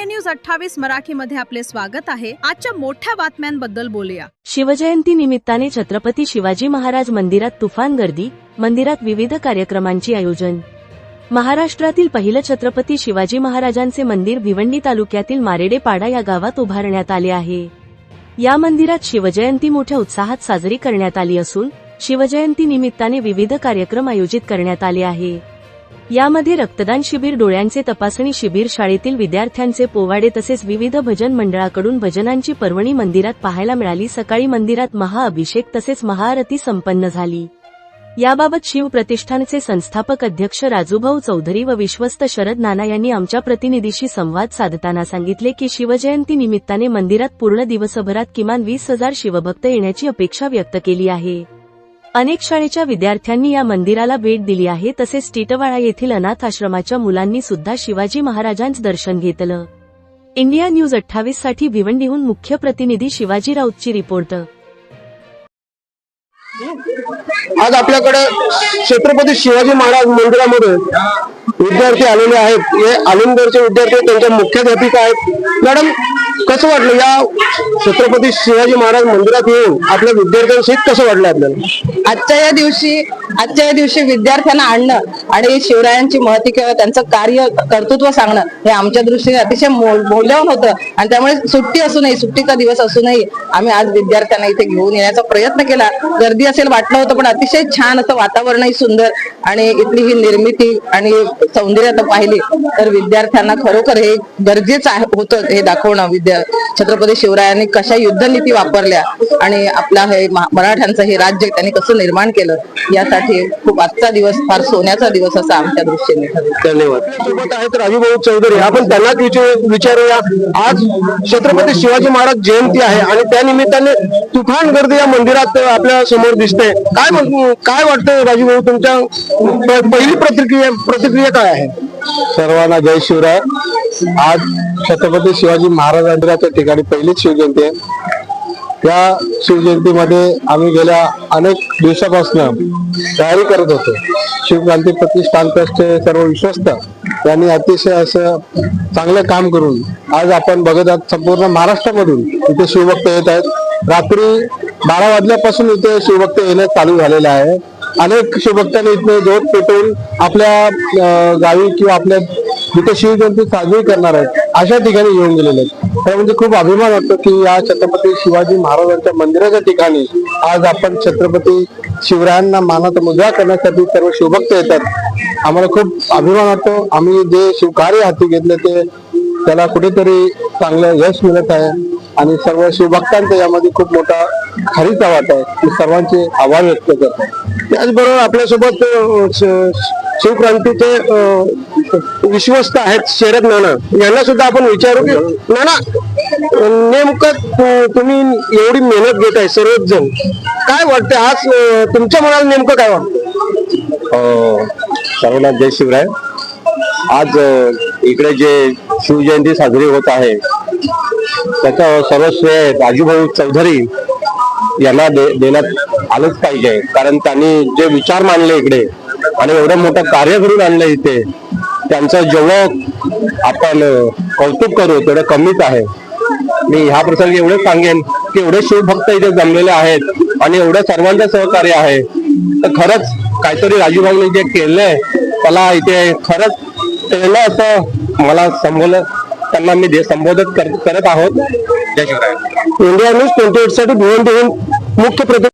News 28 मराठीमध्ये आपले स्वागत आहे। आजच्या मोठ्या बातम्यांबद्दल बोलूया। शिवजयंती निमित्ताने छत्रपती शिवाजी महाराज मंदिरात तुफान गर्दी, मंदिरात विविध कार्यक्रमांची आयोजन। महाराष्ट्रातील पहिलं छत्रपती शिवाजी महाराजांचे मंदिर भिवंडी तालुक्यातील मारेडेपाडा या गावात उभारण्यात आले आहे। या मंदिरात शिवजयंती मोठ्या उत्साहात साजरी करण्यात आली असून शिवजयंती निमित्ताने विविध कार्यक्रम आयोजित करण्यात आले आहे। यामध्ये रक्तदान शिबिर, डोळ्यांचे तपासणी शिबिर, शाळेतील विद्यार्थ्यांचे पोवाडे तसेच विविध भजन मंडळाकडून भजनांची पर्वणी मंदिरात पाहायला मिळाली। सकाळी मंदिरात महाअभिषेक तसेच महाआरती संपन्न झाली। याबाबत शिव प्रतिष्ठानचे संस्थापक अध्यक्ष राजूभाऊ चौधरी व विश्वस्त शरद नाना यांनी आमच्या प्रतिनिधीशी संवाद साधताना सांगितले की शिवजयंती निमित्ताने मंदिरात पूर्ण दिवसभरात किमान 20,000 शिवभक्त येण्याची अपेक्षा व्यक्त केली आहे। अनेक शाळेच्या विद्यार्थ्यांनी या मंदिराला भेट दिली आहे। तसेच टिटवाळा येथील अनाथ आश्रमाच्या मुलांनी सुद्धा शिवाजी महाराजांचं दर्शन घेतलं। इंडिया न्यूज 28 साठी भिवंडीहून मुख्य प्रतिनिधी शिवाजी राऊतची रिपोर्ट। आज आपल्याकडे छत्रपती शिवाजी महाराज मंदिरामध्ये विद्यार्थी आलेले आहेत। हे आलिंगरचे विद्यार्थी, त्यांच्या मुख्याध्यापिका आहेत। मॅडम, कसं वाटलं या छत्रपती शिवाजी महाराज मंदिरात येऊन आपल्या विद्यार्थ्यांशी कसं वाटलं आपल्याला? आजच्या या दिवशी विद्यार्थ्यांना आणणं आणि शिवरायांची महती किंवा त्यांचं कार्य कर्तृत्व सांगणं हे आमच्या दृष्टीने अतिशय मौल्यवान होतं। आणि त्यामुळे सुट्टी असूनही, सुट्टीचा दिवस असूनही आम्ही आज विद्यार्थ्यांना इथे घेऊन येण्याचा प्रयत्न केला। गर्दी असेल वाटलं होतं, पण अतिशय छान असं वातावरणही सुंदर आणि इथली ही निर्मिती आणि सौंदर्यता पाहिली तर विद्यार्थ्यांना खरोखर हे गरजेचं होतं हे दाखवणं। छत्रपती शिवरायांनी कशा युद्धनीती वापरल्या आणि आपला हे मराठ्यांचं हे राज्य त्यांनी कसं निर्माण केलं, यासाठी खूप आजचा दिवस फार सोन्याचा दिवस असा आमच्या दृष्टीने ठरला। धन्यवाद। सोबत आहेत राजूभाऊ चौधरी, आपण त्यांनाच विचारूया। आज छत्रपती शिवाजी महाराज जयंती आहे आणि त्या निमित्ताने तुफान गर्दी या मंदिरात आपल्या समोर दिसते। काय वाटतं राजूभाऊ, तुमच्या पहिली प्रतिक्रिया काय आहे? सर्वांना जय शिवराय। आज छत्रपती शिवाजी महाराजांच्या ठिकाणी पहिलीच शिवजयंती आहे। त्या शिवजयंतीमध्ये आम्ही गेल्या अनेक दिवसापासून तयारी करत होतो। शिवक्रांती प्रतिष्ठान ट्रस्टचे सर्व विश्वस्त यांनी अतिशय असं चांगलं काम करून आज आपण बघत आहात संपूर्ण महाराष्ट्रामधून इथे शिवभक्त येत आहेत। रात्री 12 वाजल्यापासून इथे शिवभक्त येणं चालू झालेलं आहे। अनेक शिवभक्तांनी इथे जोत पेटवून आपल्या गावी किंवा आपल्या जिथे शिवजयंती साजरी करणार आहेत अशा ठिकाणी येऊन गेलेले आहेत। तर म्हणजे खूप अभिमान वाटतो की या छत्रपती शिवाजी महाराजांच्या मंदिराच्या ठिकाणी आज आपण छत्रपती शिवरायांना मानाचा मुजरा करण्यासाठी सर्व शिवभक्त येतात। आम्हाला खूप अभिमान वाटतो। आम्ही जे शिवकार्य हाती घेतले ते त्याला कुठेतरी चांगलं यश मिळत आहे आणि सर्व शिवभक्तांचा यामध्ये खूप मोठा खरीचा वाटा आहे। मी सर्वांचे आभार व्यक्त करतो। त्याचबरोबर आपल्यासोबत शिवक्रांतीचे विश्वस्त आहेत शरद नाना, यांना सुद्धा आपण विचारू की नाना, नेमकं तुम्ही एवढी मेहनत घेताय सर्वच जण, काय वाटतं आज तुमच्या मनाला नेमकं काय वाटतं? सर्वांना जय शिवराय। आज इकडे जे शिवजयंती साजरी होत आहे त्याचा सर्व श्रेय राजूभाऊ चौधरी यांना देण्यात आलंच पाहिजे, कारण त्यांनी जे विचार मांडले इकडे आणि एवढं मोठं कार्य करून आणलं इथे, त्यांचं जेवढं आपण कौतुक करू तेवढं कमीच आहे। मी ह्या प्रसंगी एवढंच सांगेन की एवढे शिवभक्त इथे जमलेले आहेत आणि एवढं सर्वांचं सहकार्य आहे, तर खरंच काहीतरी राजूभाऊने जे केलंय त्याला इथे खरंच केलं असं मला त्यांना मी संबोधित करत आहोत। जय शिवराय। इंडिया न्यूज 28 साठी भिवंडीहून मुख्य प्रतिनिधी